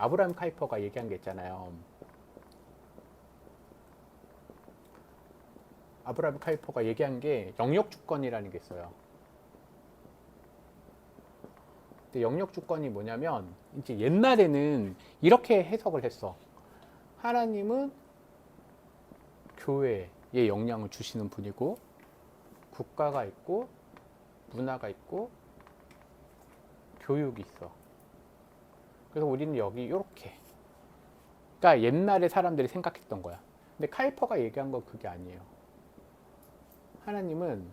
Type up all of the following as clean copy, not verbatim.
아브라함 카이퍼가 얘기한 게 있잖아요. 아브라함 카이퍼가 얘기한 게 영역 주권이라는 게 있어요. 근데 영역 주권이 뭐냐면 이제 옛날에는 이렇게 해석을 했어. 하나님은 교회에 영향을 주시는 분이고 국가가 있고 문화가 있고 교육이 있어. 그래서 우리는 여기 이렇게. 그러니까 옛날에 사람들이 생각했던 거야. 근데 카이퍼가 얘기한 건 그게 아니에요. 하나님은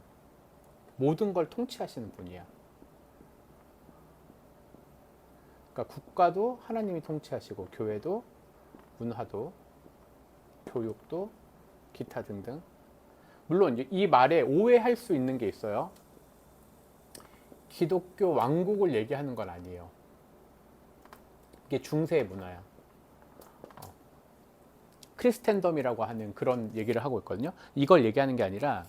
모든 걸 통치하시는 분이야. 그러니까 국가도 하나님이 통치하시고 교회도 문화도 교육도 기타 등등. 물론 이 말에 오해할 수 있는 게 있어요. 기독교 왕국을 얘기하는 건 아니에요. 이게 중세 문화야. 크리스텐덤이라고 하는 그런 얘기를 하고 있거든요. 이걸 얘기하는 게 아니라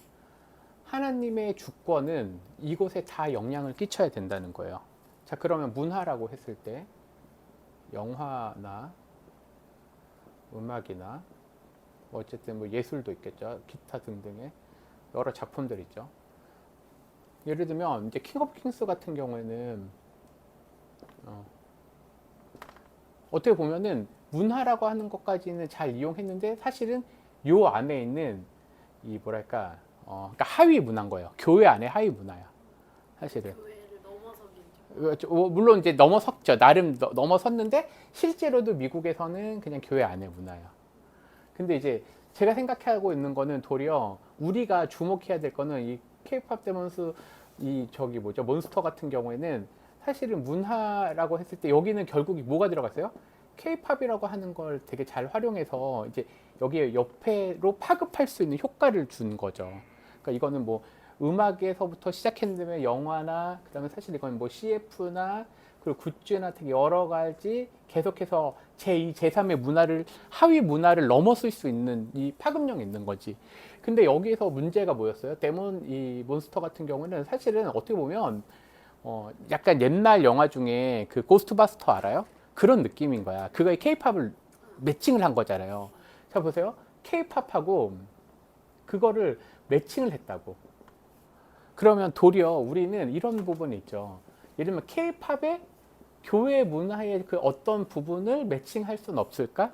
하나님의 주권은 이곳에 다 영향을 끼쳐야 된다는 거예요. 자, 그러면 문화라고 했을 때 영화나 음악이나 어쨌든 뭐 예술도 있겠죠. 기타 등등의 여러 작품들 있죠. 예를 들면 이제 킹 오브 킹스 같은 경우에는 어떻게 보면은 문화라고 하는 것까지는 잘 이용했는데 사실은 요 안에 있는 이 뭐랄까 그러니까 하위 문화인 거예요. 교회 안에 하위 문화야. 사실은. 교회를 넘어서긴 물론 이제 넘어섰죠. 나름 넘어섰는데 실제로도 미국에서는 그냥 교회 안에 문화야. 근데 이제 제가 생각하고 있는 거는 도리어 우리가 주목해야 될 거는 이 K-팝 데몬스 이 저기 뭐죠 몬스터 같은 경우에는 사실은 문화라고 했을 때 여기는 결국이 뭐가 들어갔어요? K-팝이라고 하는 걸 되게 잘 활용해서 이제 여기에 옆에로 파급할 수 있는 효과를 준 거죠. 그러니까 이거는 뭐 음악에서부터 시작했는데 영화나 그다음에 사실 이건 뭐 CF나 그리고 굿즈나 되게 여러 가지 계속해서 제2, 제3의 문화를 하위 문화를 넘어설 수 있는 이 파급력이 있는 거지. 근데 여기서 문제가 뭐였어요? 이 몬스터 같은 경우는 사실은 어떻게 보면 약간 옛날 영화 중에 그 고스트바스터 알아요? 그런 느낌인 거야. 그거에 케이팝을 매칭을 한 거잖아요. 자 보세요. 케이팝하고 그거를 매칭을 했다고. 그러면 도리어 우리는 이런 부분이 있죠. 예를 들면 케이팝의 교회 문화의 그 어떤 부분을 매칭할 수는 없을까?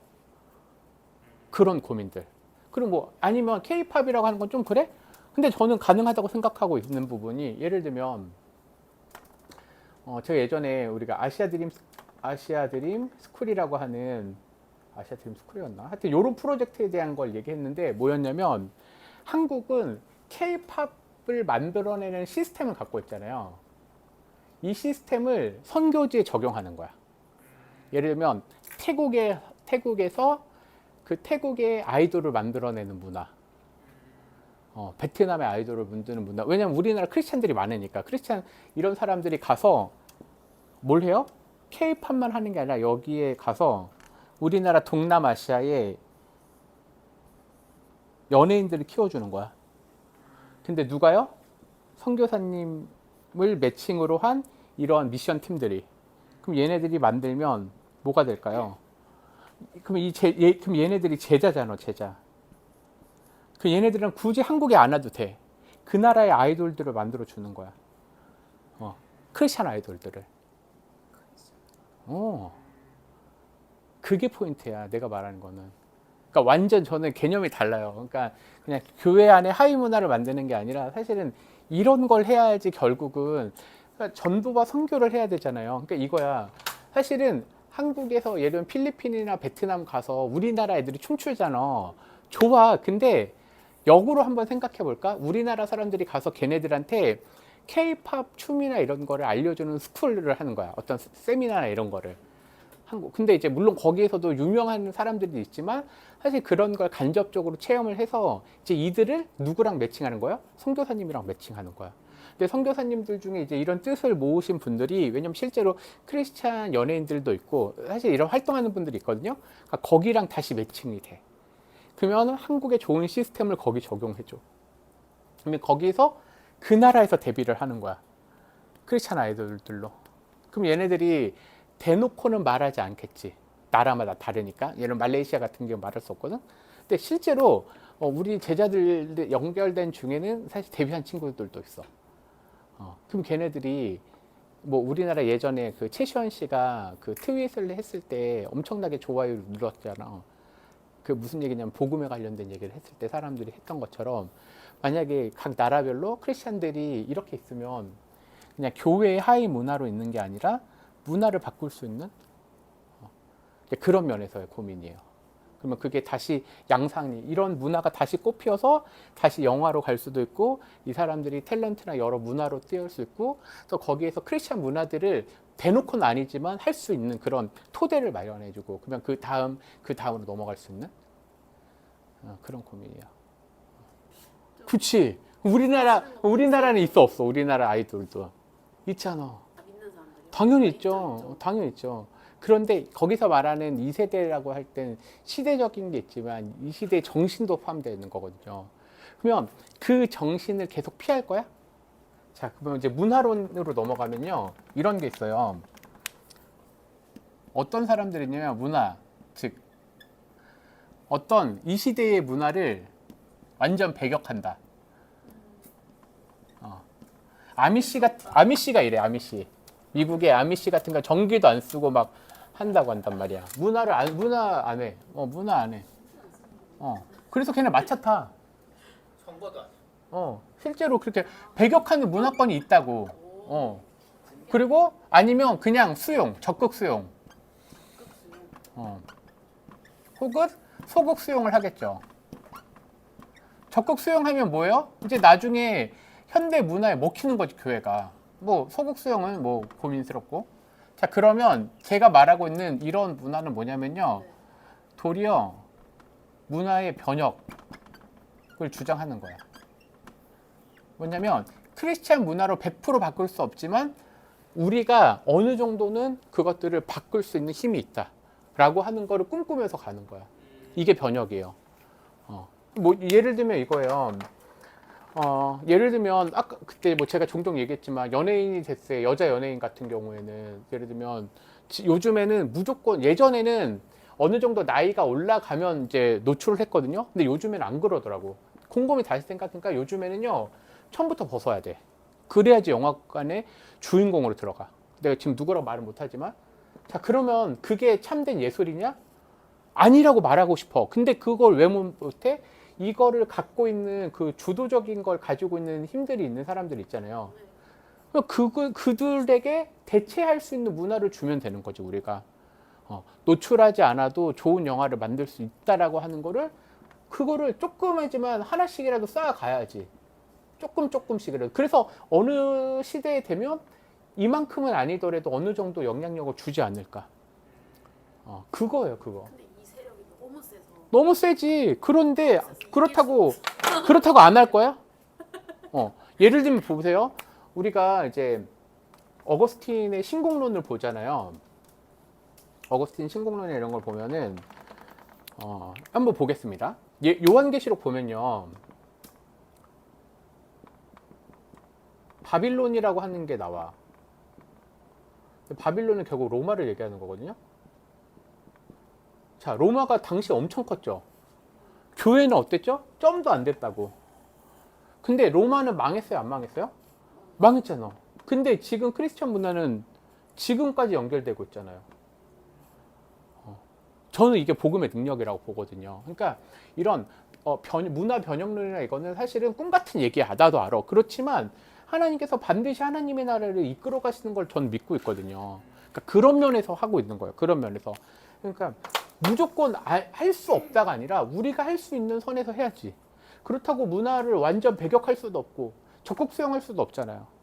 그런 고민들. 그리고 뭐 아니면 케이팝이라고 하는 건 좀 그래? 근데 저는 가능하다고 생각하고 있는 부분이 예를 들면 제가 예전에 우리가 아시아 드림 스쿨이라고 하는 아시아 드림 스쿨이었나? 하여튼 요런 프로젝트에 대한 걸 얘기했는데 뭐였냐면 한국은 케이팝을 만들어내는 시스템을 갖고 있잖아요. 이 시스템을 선교지에 적용하는 거야. 예를 들면 태국에서 그 태국의 아이돌을 만들어내는 문화, 베트남의 아이돌을 만드는 문화. 왜냐면 우리나라 크리스찬들이 많으니까 크리스찬 이런 사람들이 가서 뭘 해요? K-팝만 하는 게 아니라 여기에 가서 우리나라 동남아시아의 연예인들을 키워주는 거야. 근데 누가요? 선교사님을 매칭으로 한 이러한 미션 팀들이. 그럼 얘네들이 만들면 뭐가 될까요? 그럼 그럼 얘네들이 제자잖아, 제자. 그 얘네들은 굳이 한국에 안 와도 돼. 그 나라의 아이돌들을 만들어 주는 거야. 크리스찬 아이돌들을. 그게 포인트야. 내가 말하는 거는. 그러니까 완전 저는 개념이 달라요. 그러니까 그냥 교회 안에 하위 문화를 만드는 게 아니라 사실은 이런 걸 해야지 결국은 그러니까 전도와 선교를 해야 되잖아요. 그러니까 이거야. 사실은 한국에서 예를 들면 필리핀이나 베트남 가서 우리나라 애들이 춤추잖아. 좋아. 근데 역으로 한번 생각해 볼까? 우리나라 사람들이 가서 걔네들한테 K-팝 춤이나 이런 거를 알려주는 스쿨을 하는 거야. 어떤 세미나나 이런 거를. 근데 이제 물론 거기에서도 유명한 사람들이 있지만 사실 그런 걸 간접적으로 체험을 해서 이제 이들을 누구랑 매칭하는 거야? 선교사님이랑 매칭하는 거야. 근데 선교사님들 중에 이제 이런 뜻을 모으신 분들이 왜냐면 실제로 크리스찬 연예인들도 있고 사실 이런 활동하는 분들이 있거든요. 그러니까 거기랑 다시 매칭이 돼. 그러면 한국의 좋은 시스템을 거기 적용해줘. 그러면 거기서 그 나라에서 데뷔를 하는 거야. 크리스찬 아이돌들로. 그럼 얘네들이 대놓고는 말하지 않겠지. 나라마다 다르니까. 예를 말레이시아 같은 경우 말할 수 없거든. 근데 실제로 우리 제자들 연결된 중에는 사실 데뷔한 친구들도 있어. 그럼 걔네들이 뭐 우리나라 예전에 그 최시원 씨가 그 트윗을 했을 때 엄청나게 좋아요를 눌렀잖아. 그 무슨 얘기냐면 복음에 관련된 얘기를 했을 때 사람들이 했던 것처럼 만약에 각 나라별로 크리스찬들이 이렇게 있으면 그냥 교회의 하위 문화로 있는 게 아니라 문화를 바꿀 수 있는 그런 면에서의 고민이에요. 그러면 그게 다시 양상이 이런 문화가 다시 꽃피어서 다시 영화로 갈 수도 있고 이 사람들이 탤런트나 여러 문화로 뛰어올 수 있고 또 거기에서 크리스찬 문화들을 대놓고는 아니지만 할 수 있는 그런 토대를 마련해주고 그러면 그 다음으로 넘어갈 수 있는 그런 고민이에요. 그치? 우리나라는 있어 없어? 우리나라 아이돌도 있잖아. 믿는 사람들이 당연히 있죠. 당연히 있죠. 그런데 거기서 말하는 2세대라고 할 때는 시대적인 게 있지만 이 시대의 정신도 포함되어 있는 거거든요. 그러면 그 정신을 계속 피할 거야? 자, 그러면 이제 문화론으로 넘어가면요. 이런 게 있어요. 어떤 사람들이냐면 문화, 즉 어떤 이 시대의 문화를 완전 배격한다. 아미씨가 이래, 아미씨. 미국의 아미씨 같은 거 전기도 안 쓰고 막 한다고 한단 말이야. 문화 안 해. 문화 안 해. 그래서 걔네 마차 타. 선거도 안 해. 실제로 그렇게 배격하는 문화권이 있다고. 그리고 아니면 그냥 수용, 적극 수용. 혹은 소극 수용을 하겠죠. 적극 수용하면 뭐예요? 이제 나중에 현대 문화에 먹히는 거지, 교회가. 뭐 소극 수용은 뭐 고민스럽고. 자, 그러면 제가 말하고 있는 이런 문화는 뭐냐면요. 도리어 문화의 변혁을 주장하는 거야. 뭐냐면 크리스찬 문화로 100% 바꿀 수 없지만 우리가 어느 정도는 그것들을 바꿀 수 있는 힘이 있다. 라고 하는 거를 꿈꾸면서 가는 거야. 이게 변혁이에요. 뭐 예를 들면 이거예요. 예를 들면 아까 그때 뭐 제가 종종 얘기했지만 연예인이 됐을 때 여자 연예인 같은 경우에는 예를 들면 요즘에는 무조건 예전에는 어느 정도 나이가 올라가면 이제 노출을 했거든요. 근데 요즘에는 안 그러더라고. 곰곰이 다시 생각하니까 요즘에는요 처음부터 벗어야 돼. 그래야지 영화관의 주인공으로 들어가. 내가 지금 누구라고 말은 못하지만 자 그러면 그게 참된 예술이냐? 아니라고 말하고 싶어. 근데 그걸 왜 못해? 이거를 갖고 있는 그 주도적인 걸 가지고 있는 힘들이 있는 사람들 있잖아요. 그들에게 대체할 수 있는 문화를 주면 되는 거지 우리가. 노출하지 않아도 좋은 영화를 만들 수 있다라고 하는 거를 그거를 조금이지만 하나씩이라도 쌓아가야지. 조금씩이라도. 그래서 어느 시대에 되면 이만큼은 아니더라도 어느 정도 영향력을 주지 않을까. 그거예요, 그거. 근데 이 세력이 너무 세서 너무 세지. 그런데 그렇다고 안 할 거야? 예를 들면 보세요. 우리가 이제 어거스틴의 신공론을 보잖아요. 어거스틴 신공론이나 이런 걸 보면은 한번 보겠습니다. 요한계시록 보면요. 바빌론이라고 하는 게 나와. 바빌론은 결국 로마를 얘기하는 거거든요. 자, 로마가 당시 엄청 컸죠. 교회는 어땠죠? 점도 안 됐다고. 근데 로마는 망했어요, 안 망했어요? 망했잖아. 근데 지금 크리스천 문화는 지금까지 연결되고 있잖아요. 저는 이게 복음의 능력이라고 보거든요. 그러니까 이런 문화 변형론이나 이거는 사실은 꿈 같은 얘기야. 나도 알아. 그렇지만 하나님께서 반드시 하나님의 나라를 이끌어 가시는 걸 전 믿고 있거든요. 그러니까 그런 면에서 하고 있는 거예요. 그런 면에서. 그러니까 무조건 할 수 없다가 아니라 우리가 할 수 있는 선에서 해야지. 그렇다고 문화를 완전 배격할 수도 없고 적극 수용할 수도 없잖아요.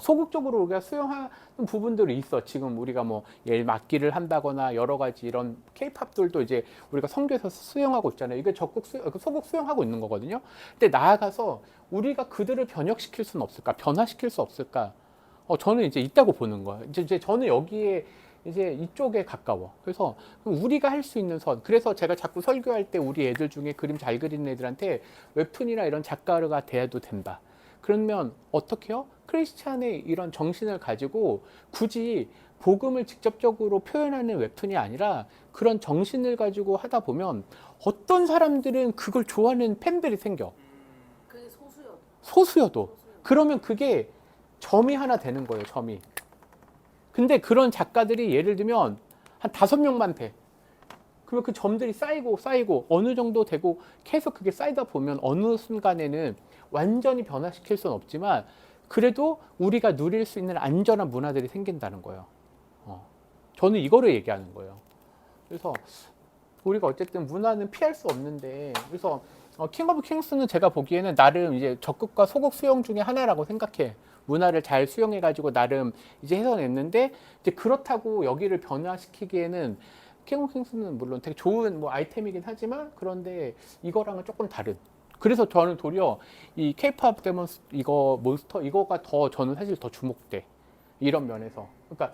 소극적으로 우리가 수용하는 부분들이 있어. 지금 우리가 뭐 악기를 한다거나 여러 가지 이런 케이팝들도 이제 우리가 선교에서 수용하고 있잖아요. 이게 소극 수용하고 있는 거거든요. 근데 나아가서 우리가 그들을 변혁시킬 수는 없을까? 변화시킬 수 없을까? 저는 이제 있다고 보는 거예요. 이제 저는 여기에 이제 이쪽에 가까워. 그래서 우리가 할 수 있는 선. 그래서 제가 자꾸 설교할 때 우리 애들 중에 그림 잘 그리는 애들한테 웹툰이나 이런 작가가 돼도 된다. 그러면 어떻게 해요? 크리스찬의 이런 정신을 가지고 굳이 복음을 직접적으로 표현하는 웹툰이 아니라 그런 정신을 가지고 하다 보면 어떤 사람들은 그걸 좋아하는 팬들이 생겨. 그게 소수여도. 소수여도. 그러면 그게 점이 하나 되는 거예요, 점이. 근데 그런 작가들이 예를 들면 한 5명만 돼. 그러면 그 점들이 쌓이고 어느 정도 되고 계속 그게 쌓이다 보면 어느 순간에는 완전히 변화시킬 수는 없지만 그래도 우리가 누릴 수 있는 안전한 문화들이 생긴다는 거예요. 저는 이거를 얘기하는 거예요. 그래서 우리가 어쨌든 문화는 피할 수 없는데 그래서 킹 오브 킹스는 제가 보기에는 나름 이제 적극과 소극 수용 중에 하나라고 생각해. 문화를 잘 수용해가지고 나름 이제 해서냈는데 이제 그렇다고 여기를 변화시키기에는 킹 오브 킹스는 물론 되게 좋은 뭐 아이템이긴 하지만 그런데 이거랑은 조금 다른. 그래서 저는 도리어 이 K-pop 데몬스 이거 몬스터 이거가 더 저는 사실 더 주목돼. 이런 면에서. 그러니까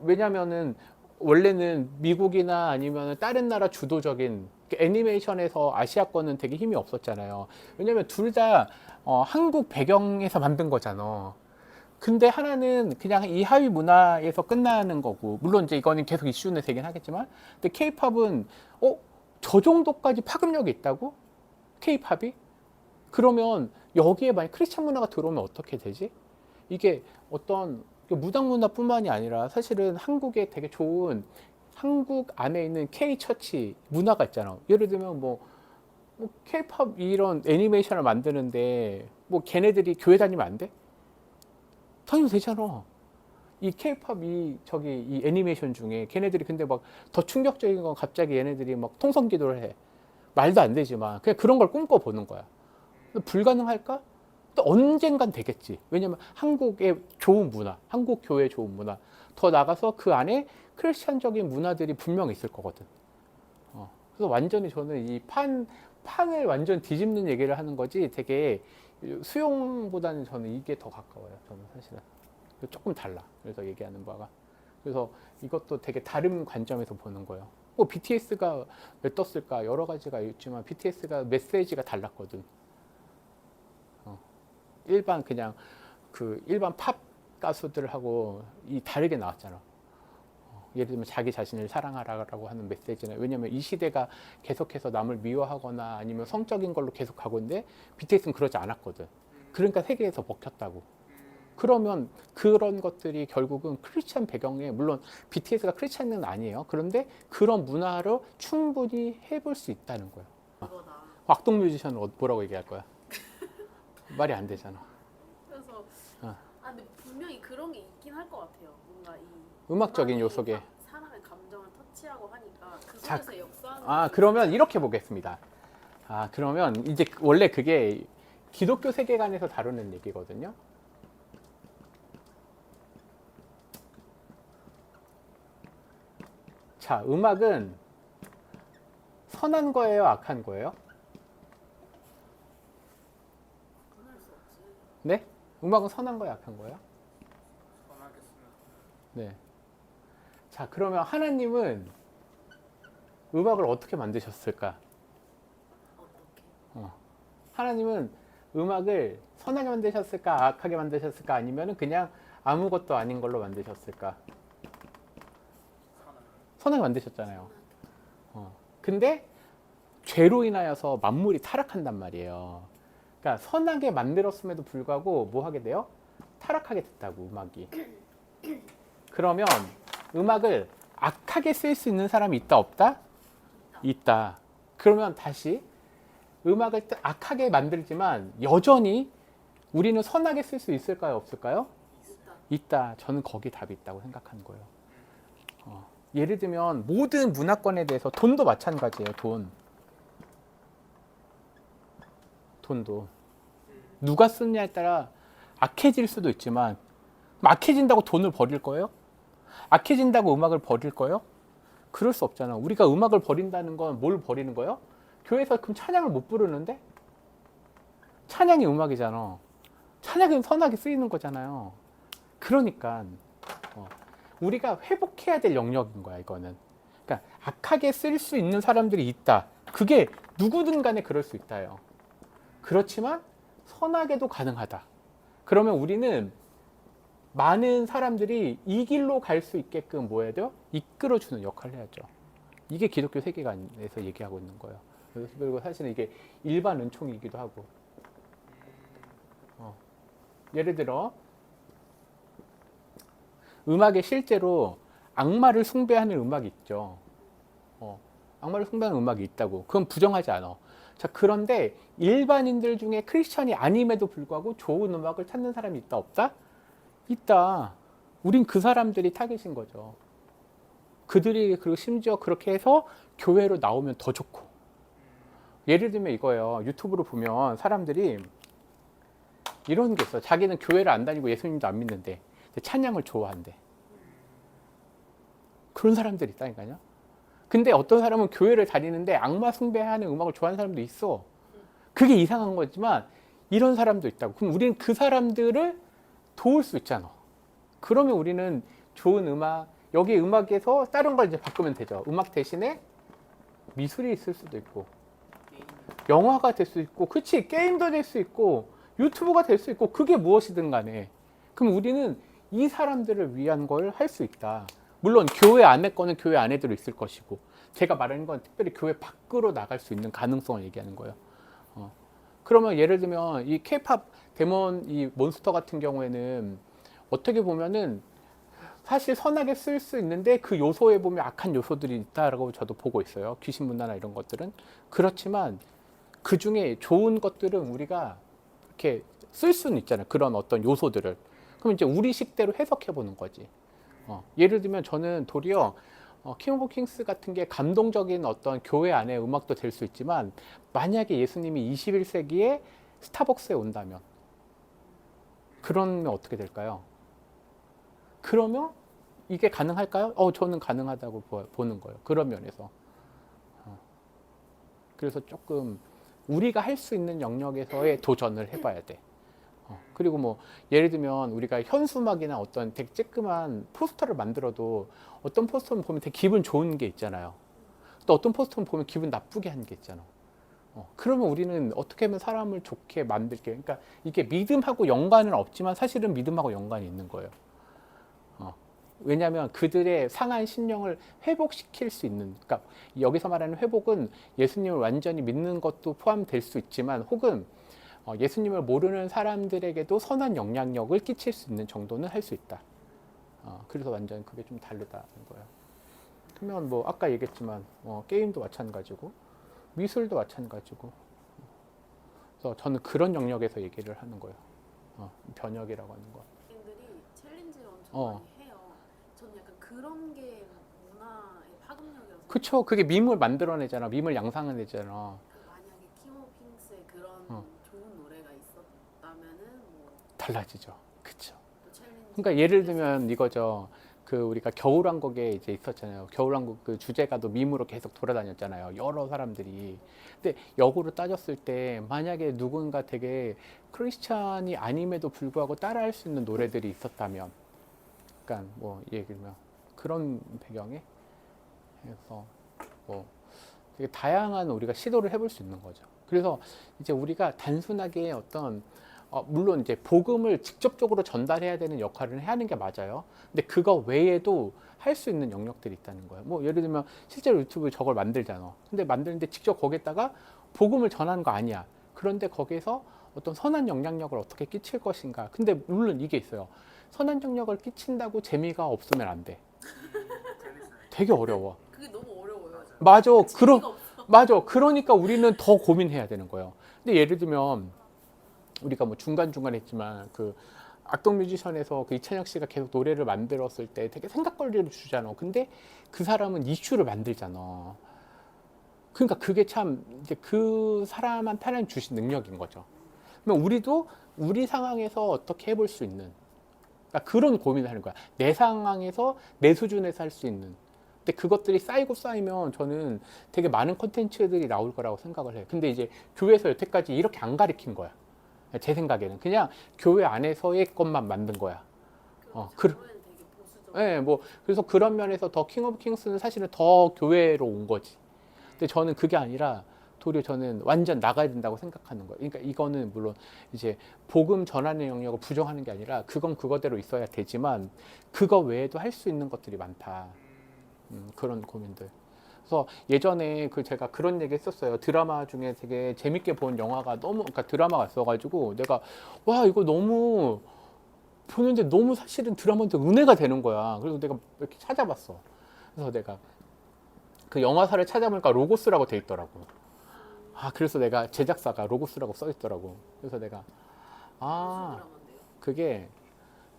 왜냐면은 원래는 미국이나 아니면 다른 나라 주도적인 애니메이션에서 아시아권은 되게 힘이 없었잖아요. 왜냐면 둘 다 한국 배경에서 만든 거잖아. 근데 하나는 그냥 이 하위 문화에서 끝나는 거고, 물론 이제 이거는 계속 이슈는 되긴 하겠지만, 근데 케이팝은 저 정도까지 파급력이 있다고? 케이팝이? 그러면 여기에 만약 크리스찬 문화가 들어오면 어떻게 되지? 이게 어떤 무당 문화뿐만이 아니라 사실은 한국에 되게 좋은 한국 안에 있는 K-처치 문화가 있잖아. 예를 들면 뭐 K-팝 이런 애니메이션을 만드는데 뭐 걔네들이 교회 다니면 안 돼? 당연히 되잖아. 이 K-팝 이 애니메이션 중에 걔네들이 근데 막 더 충격적인 건 갑자기 얘네들이 막 통성 기도를 해. 말도 안 되지만 그냥 그런 걸 꿈꿔 보는 거야. 불가능할까? 또 언젠간 되겠지. 왜냐면 한국의 좋은 문화, 한국 교회의 좋은 문화, 더 나가서 그 안에 크리스천적인 문화들이 분명 있을 거거든. 그래서 완전히 저는 이 판을 완전 뒤집는 얘기를 하는 거지 되게 수용보다는 저는 이게 더 가까워요. 저는 사실은. 조금 달라. 그래서 얘기하는 바가. 그래서 이것도 되게 다른 관점에서 보는 거예요. 뭐 BTS가 왜 떴을까? 여러 가지가 있지만 BTS가 메시지가 달랐거든. 일반 그냥 그 일반 팝 가수들하고 이 다르게 나왔잖아. 예를 들면 자기 자신을 사랑하라고 하는 메시지는 왜냐면 이 시대가 계속해서 남을 미워하거나 아니면 성적인 걸로 계속 가고 있는데 BTS는 그러지 않았거든. 그러니까 세계에서 먹혔다고. 그러면 그런 것들이 결국은 크리스찬 배경에 물론 BTS가 크리스찬은 아니에요. 그런데 그런 문화로 충분히 해볼 수 있다는 거예요. 그거다. 악동 뮤지션은 뭐라고 얘기할 거야? 말이 안 되잖아. 그래서 어. 근데 분명히 그런 게 있긴 할 것 같아요. 뭔가 이 음악적인 음악이 요소에. 사람의 감정을 터치하고 하니까 그 자, 속에서 역사하는. 그러면 이렇게 보겠습니다. 그러면 이제 원래 그게 기독교 세계관에서 다루는 얘기거든요. 자, 음악은 선한 거예요, 악한 거예요? 분할 수 없지. 네? 음악은 선한 거예요, 악한 거예요? 선하겠습니다. 네. 자, 그러면 하나님은 음악을 어떻게 만드셨을까? 어떻게? 하나님은 음악을 선하게 만드셨을까? 악하게 만드셨을까? 아니면 그냥 아무것도 아닌 걸로 만드셨을까? 선하게 만드셨잖아요. 근데 죄로 인하여서 만물이 타락한단 말이에요. 그러니까 선하게 만들었음에도 불구하고 뭐 하게 돼요? 타락하게 됐다고 음악이. 그러면 음악을 악하게 쓸 수 있는 사람이 있다 없다? 있다. 그러면 다시 음악을 악하게 만들지만 여전히 우리는 선하게 쓸 수 있을까요? 없을까요? 있다. 있다. 저는 거기 답이 있다고 생각하는 거예요. 예를 들면 모든 문화권에 대해서 돈도 마찬가지예요. 돈도 누가 쓰느냐에 따라 악해질 수도 있지만 악해진다고 돈을 버릴 거예요? 악해진다고 음악을 버릴 거예요? 그럴 수 없잖아. 우리가 음악을 버린다는 건 뭘 버리는 거예요? 교회에서 그럼 찬양을 못 부르는데? 찬양이 음악이잖아. 찬양은 선하게 쓰이는 거잖아요. 그러니까 우리가 회복해야 될 영역인 거야, 이거는. 그러니까 악하게 쓸 수 있는 사람들이 있다. 그게 누구든 간에 그럴 수 있다요. 그렇지만 선하게도 가능하다. 그러면 우리는 많은 사람들이 이 길로 갈 수 있게끔 뭐 해야 돼요? 이끌어주는 역할을 해야죠. 이게 기독교 세계관에서 얘기하고 있는 거예요. 그리고 사실은 이게 일반 은총이기도 하고. 예를 들어 음악에 실제로 악마를 숭배하는 음악이 있죠. 악마를 숭배하는 음악이 있다고. 그건 부정하지 않아. 자, 그런데 일반인들 중에 크리스천이 아님에도 불구하고 좋은 음악을 찾는 사람이 있다, 없다? 있다. 우린 그 사람들이 타겟인 거죠. 그들이 그리고 심지어 그렇게 해서 교회로 나오면 더 좋고. 예를 들면 이거예요. 유튜브로 보면 사람들이 이런 게 있어. 자기는 교회를 안 다니고 예수님도 안 믿는데 찬양을 좋아한대. 그런 사람들이 있다니까요. 근데 어떤 사람은 교회를 다니는데 악마 숭배하는 음악을 좋아하는 사람도 있어. 그게 이상한 거지만 이런 사람도 있다고. 그럼 우리는 그 사람들을 도울 수 있잖아. 그러면 우리는 좋은 음악, 여기 음악에서 다른 걸 이제 바꾸면 되죠. 음악 대신에 미술이 있을 수도 있고, 영화가 될 수 있고, 그치? 게임도 될 수 있고, 유튜브가 될 수 있고, 그게 무엇이든 간에. 그럼 우리는 이 사람들을 위한 걸 할 수 있다. 물론 교회 안에 거는 교회 안에도 있을 것이고, 제가 말하는 건 특별히 교회 밖으로 나갈 수 있는 가능성을 얘기하는 거예요. 그러면 예를 들면 이 K-팝 데몬 이 몬스터 같은 경우에는 어떻게 보면은 사실 선하게 쓸 수 있는데 그 요소에 보면 악한 요소들이 있다라고 저도 보고 있어요. 귀신 문화나 이런 것들은. 그렇지만 그 중에 좋은 것들은 우리가 이렇게 쓸 수는 있잖아요. 그런 어떤 요소들을. 그럼 이제 우리 식대로 해석해 보는 거지. 예를 들면 저는 도리어 킹 오브 킹스 같은 게 감동적인 어떤 교회 안에 음악도 될 수 있지만 만약에 예수님이 21세기에 스타벅스에 온다면 그러면 어떻게 될까요? 그러면 이게 가능할까요? 저는 가능하다고 보는 거예요. 그런 면에서. 그래서 조금 우리가 할 수 있는 영역에서의 도전을 해봐야 돼. 그리고 뭐 예를 들면 우리가 현수막이나 어떤 되게 쬐끄만 포스터를 만들어도 어떤 포스터는 보면 되게 기분 좋은 게 있잖아요. 또 어떤 포스터는 보면 기분 나쁘게 하는 게 있잖아. 그러면 우리는 어떻게 하면 사람을 좋게 만들게. 그러니까 이게 믿음하고 연관은 없지만 사실은 믿음하고 연관이 있는 거예요. 왜냐하면 그들의 상한 신령을 회복시킬 수 있는, 그러니까 여기서 말하는 회복은 예수님을 완전히 믿는 것도 포함될 수 있지만 혹은 예수님을 모르는 사람들에게도 선한 영향력을 끼칠 수 있는 정도는 할 수 있다. 그래서 완전 그게 좀 다르다는 거예요. 그러면 뭐 아까 얘기했지만 게임도 마찬가지고 미술도 마찬가지고. 그래서 저는 그런 영역에서 얘기를 하는 거예요. 변혁이라고 하는 거. 팬들이 챌린지를 엄청 많이 해요. 저는 약간 그런 게 문화의 파급력이라서. 그쵸. 그게 밈을 만들어내잖아. 밈을 양상해내잖아. 만약에 킹 오브 킹스에 그런 좋은 노래가 있었다면은 뭐 달라지죠. 그쵸. 또 챌린지. 그러니까 예를 들면 이거죠. 그 우리가 겨울왕국에 이제 있었잖아요. 겨울왕국 그 주제가도 밈으로 계속 돌아다녔잖아요. 여러 사람들이. 근데 역으로 따졌을 때 만약에 누군가 되게 크리스찬이 아님에도 불구하고 따라할 수 있는 노래들이 있었다면, 그러니까 뭐 예를 들면 그런 배경에 해서 뭐 되게 다양한 우리가 시도를 해볼 수 있는 거죠. 그래서 이제 우리가 단순하게 어떤 물론 이제 복음을 직접적으로 전달해야 되는 역할을 해야 하는 게 맞아요. 근데 그거 외에도 할 수 있는 영역들이 있다는 거예요. 뭐 예를 들면 실제로 유튜브에 저걸 만들잖아. 근데 만드는데 직접 거기에다가 복음을 전하는 거 아니야. 그런데 거기에서 어떤 선한 영향력을 어떻게 끼칠 것인가. 근데 물론 이게 있어요. 선한 영향력을 끼친다고 재미가 없으면 안 돼. 되게 어려워. 그게 너무 어려워요. 맞아. 재미가 없어. 맞아. 그러니까 우리는 더 고민해야 되는 거예요. 근데 예를 들면 우리가 뭐 중간중간 했지만 그 악동 뮤지션에서 그 이찬혁 씨가 계속 노래를 만들었을 때 되게 생각거리를 주잖아. 근데 그 사람은 이슈를 만들잖아. 그러니까 그게 참 이제 그 사람한테 하나님 주신 능력인 거죠. 그러면 우리도 우리 상황에서 어떻게 해볼 수 있는, 그러니까 그런 고민을 하는 거야. 내 상황에서 내 수준에서 할 수 있는. 근데 그것들이 쌓이고 쌓이면 저는 되게 많은 콘텐츠들이 나올 거라고 생각을 해요. 근데 이제 교회에서 여태까지 이렇게 안 가르친 거야. 제 생각에는 그냥 교회 안에서의 것만 만든 거야. 장르는 되게 보수적. 네, 뭐 그래서 그런 면에서 더 킹 오브 킹스는 사실은 더 교회로 온 거지. 근데 저는 그게 아니라 도리어 저는 완전 나가야 된다고 생각하는 거예요. 그러니까 이거는 물론 이제 복음 전하는 영역을 부정하는 게 아니라 그건 그거대로 있어야 되지만 그거 외에도 할 수 있는 것들이 많다. 그런 고민들. 그래서 예전에 그 제가 그런 얘기 했었어요. 드라마 중에 되게 재밌게 본 영화가 그러니까 드라마가 있어가지고 내가 와 이거 너무 보는데 너무 사실은 드라마인데 은혜가 되는 거야. 그래서 내가 이렇게 찾아봤어. 그래서 내가 그 영화사를 찾아보니까 로고스라고 돼 있더라고. 그래서 내가 제작사가 로고스라고 써 있더라고. 그래서 내가 무슨 드라마인데요? 그게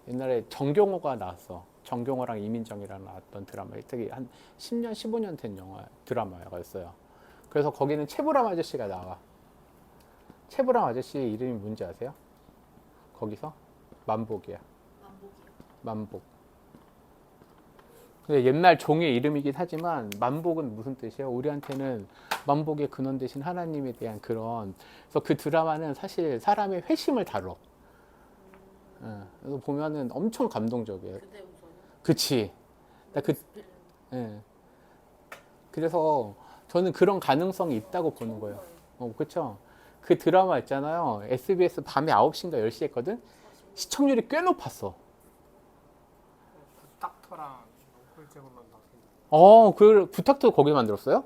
옛날에 정경호가 나왔어. 정경호랑 이민정이랑 나왔던 드라마. 되게 한 10년, 15년 된 드라마였어요. 그래서 거기는 최불암 아저씨가 나와. 최불암 아저씨 이름이 뭔지 아세요? 거기서? 만복이야. 만복이요. 만복. 근데 옛날 종의 이름이긴 하지만 만복은 무슨 뜻이에요? 우리한테는 만복의 근원 되신 하나님에 대한 그런. 그래서 그 드라마는 사실 사람의 회심을 다뤄. 그래서 보면은 엄청 감동적이에요. 그때 우선. 그치. 예. 그래서 저는 그런 가능성이 있다고 보는 거예요. 그쵸. 그 드라마 있잖아요. SBS 밤에 9시인가 10시 했거든? 시청률이 꽤 높았어. 닥터랑 홀제공만 나왔는데. 그 부탁도 거기 만들었어요?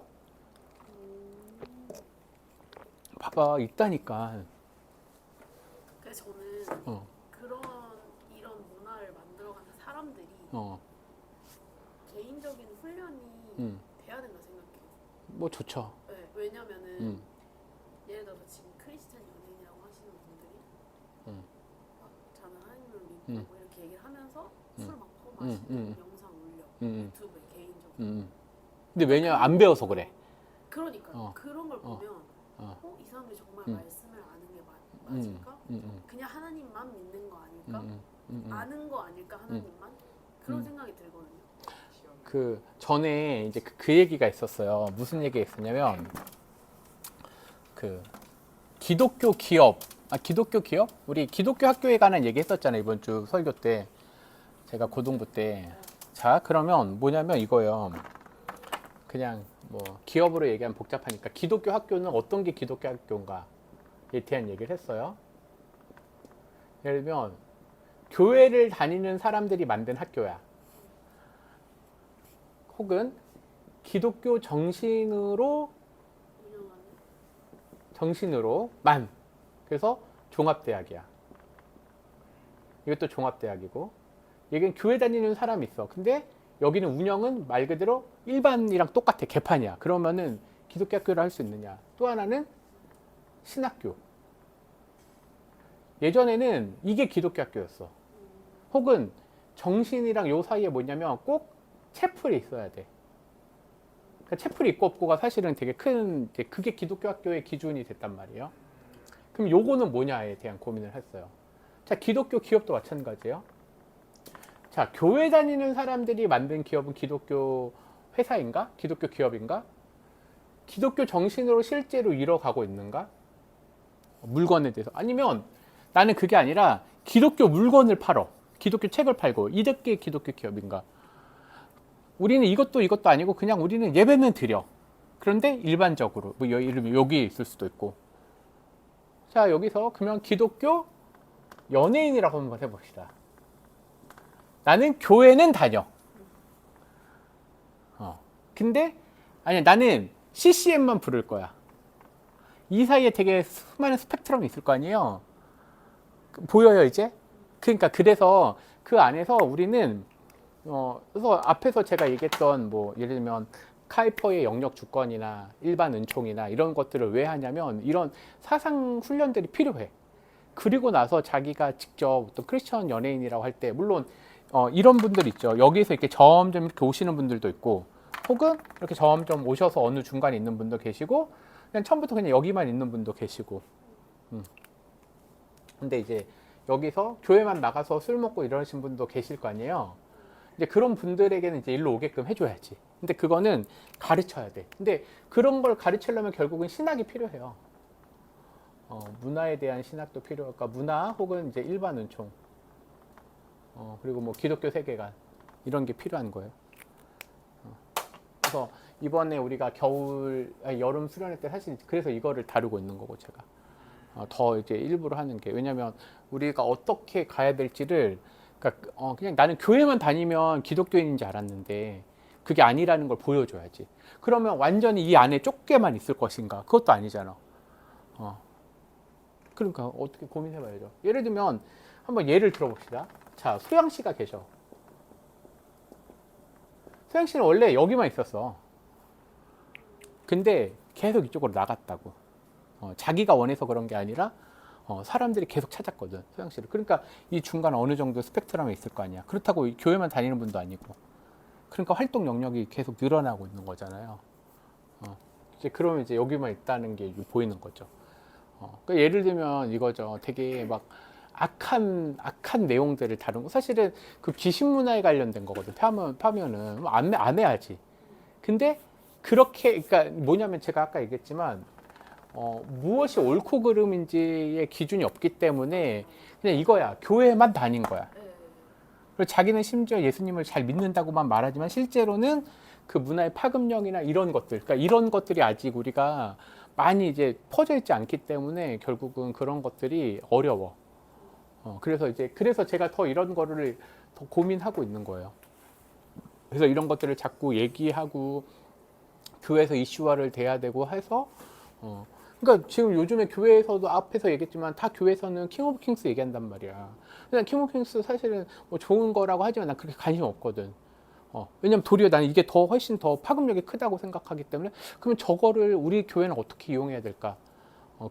봐봐, 있다니까. 그래서 저는 어. 이런 문화를 만들어가는 사람들이 어. 개인적인 훈련이 음. 돼야 된다 생각해요. 뭐 좋죠. 네, 왜냐면은 음. 예를 들어서 지금 크리스찬 연예인이라고 하시는 분들이 저는 하나님을 믿고 뭐 이렇게 얘기를 하면서 술 막 퍼마시는 영상 올려 유튜브에 개인적으로. 근데 왜냐면 안 배워서 그래. 그러니까 그런 걸 보면 이 사람들이 정말 말씀을 아는 게 맞을까? 그냥 하나님만 믿는 거 아닐까? 아는 거 아닐까 하나님만? 그런 생각이 들거든요. 그 전에 이제 그 얘기가 있었어요. 무슨 얘기가 있었냐면 그 기독교 기업 우리 기독교 학교에 관한 얘기 했었잖아요. 이번 주 설교 때 제가 고등부 때. 자, 그러면 뭐냐면 이거예요. 그냥 뭐 기업으로 얘기하면 복잡하니까 기독교 학교는 어떤 게 기독교 학교인가에 대한 얘기를 했어요. 예를 들면 교회를 다니는 사람들이 만든 학교야. 혹은 기독교 정신으로만. 그래서 종합대학이야. 이것도 종합대학이고. 여기는 교회 다니는 사람이 있어. 근데 여기는 운영은 말 그대로 일반이랑 똑같아. 개판이야. 그러면은 기독교 학교를 할 수 있느냐. 또 하나는 신학교. 예전에는 이게 기독교 학교였어. 혹은 정신이랑 요 사이에 뭐냐면 꼭 채플이 있어야 돼. 그러니까 채플이 있고 없고가 사실은 되게 큰, 그게 기독교 학교의 기준이 됐단 말이에요. 그럼 요거는 뭐냐에 대한 고민을 했어요. 자, 기독교 기업도 마찬가지예요. 자, 교회 다니는 사람들이 만든 기업은 기독교 회사인가? 기독교 기업인가? 기독교 정신으로 실제로 이뤄가고 있는가? 물건에 대해서. 아니면 나는 그게 아니라 기독교 물건을 팔어. 기독교 책을 팔고. 이게 기독교 기업인가? 우리는 이것도 아니고 그냥 우리는 예배는 드려. 그런데 일반적으로 뭐 여기 있을 수도 있고. 자, 여기서 그러면 기독교 연예인이라고 한번 해봅시다. 나는 교회는 다녀. 근데 아니 나는 CCM만 부를 거야. 이 사이에 되게 수많은 스펙트럼이 있을 거 아니에요. 보여요 이제? 그러니까 그래서 그 안에서 우리는 그래서 앞에서 제가 얘기했던 뭐 예를 들면 카이퍼의 영역 주권이나 일반 은총이나 이런 것들을 왜 하냐면 이런 사상 훈련들이 필요해. 그리고 나서 자기가 직접 또 크리스천 연예인이라고 할 때 물론 이런 분들 있죠. 여기서 이렇게 점점 이렇게 오시는 분들도 있고 혹은 이렇게 점점 오셔서 어느 중간에 있는 분도 계시고 그냥 처음부터 그냥 여기만 있는 분도 계시고 근데 이제 여기서 교회만 나가서 술 먹고 이러신 분도 계실 거 아니에요. 이제 그런 분들에게는 이제 일로 오게끔 해줘야지. 근데 그거는 가르쳐야 돼. 근데 그런 걸 가르치려면 결국은 신학이 필요해요. 문화에 대한 신학도 필요할까? 문화 혹은 이제 일반 은총. 그리고 뭐 기독교 세계관 이런 게 필요한 거예요. 그래서 이번에 우리가 여름 수련회 때 사실 그래서 이거를 다루고 있는 거고 제가 더 이제 일부러 하는 게 왜냐면 우리가 어떻게 가야 될지를 그러니까 그냥 나는 교회만 다니면 기독교인인지 알았는데 그게 아니라는 걸 보여줘야지. 그러면 완전히 이 안에 좁게만 있을 것인가? 그것도 아니잖아. 그러니까 어떻게 고민해봐야죠. 예를 들면 한번 예를 들어봅시다. 자, 소영 씨가 계셔. 소영 씨는 원래 여기만 있었어. 근데 계속 이쪽으로 나갔다고. 자기가 원해서 그런 게 아니라 사람들이 계속 찾았거든, 소영 씨를. 그러니까 이 중간 어느 정도 스펙트럼에 있을 거 아니야. 그렇다고 교회만 다니는 분도 아니고. 그러니까 활동 영역이 계속 늘어나고 있는 거잖아요. 이제 그러면 이제 여기만 있다는 게 보이는 거죠. 그러니까 예를 들면 이거죠. 되게 막 악한 내용들을 다룬 거. 사실은 그 귀신 문화에 관련된 거거든. 파면은 안 해야지. 근데 그렇게 그러니까 뭐냐면 제가 아까 얘기했지만 무엇이 옳고 그름인지의 기준이 없기 때문에 그냥 이거야. 교회만 다닌 거야. 그리고 자기는 심지어 예수님을 잘 믿는다고만 말하지만 실제로는 그 문화의 파급력이나 이런 것들, 그러니까 이런 것들이 아직 우리가 많이 이제 퍼져 있지 않기 때문에 결국은 그런 것들이 어려워. 그래서 제가 더 이런 거를 더 고민하고 있는 거예요. 그래서 이런 것들을 자꾸 얘기하고 교회에서 이슈화를 돼야 되고 해서 그러니까 지금 요즘에 교회에서도 앞에서 얘기했지만 다 교회에서는 킹 오브 킹스 얘기한단 말이야. 그냥 킹 오브 킹스 사실은 뭐 좋은 거라고 하지만 난 그렇게 관심 없거든. 왜냐면 도리어 나는 이게 더 훨씬 더 파급력이 크다고 생각하기 때문에 그러면 저거를 우리 교회는 어떻게 이용해야 될까?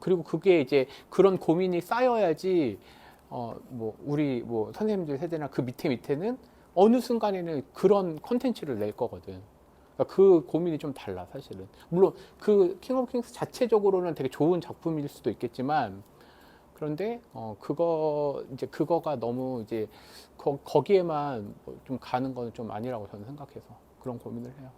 그리고 그게 이제 그런 고민이 쌓여야지 뭐 우리 뭐 선생님들 세대나 그 밑에는 어느 순간에는 그런 컨텐츠를 낼 거거든. 그러니까 그 고민이 좀 달라 사실은. 물론 그 킹 오브 킹스 자체적으로는 되게 좋은 작품일 수도 있겠지만 그런데 그거가 너무 이제 거기에만 좀 가는 건 좀 아니라고 저는 생각해서 그런 고민을 해요.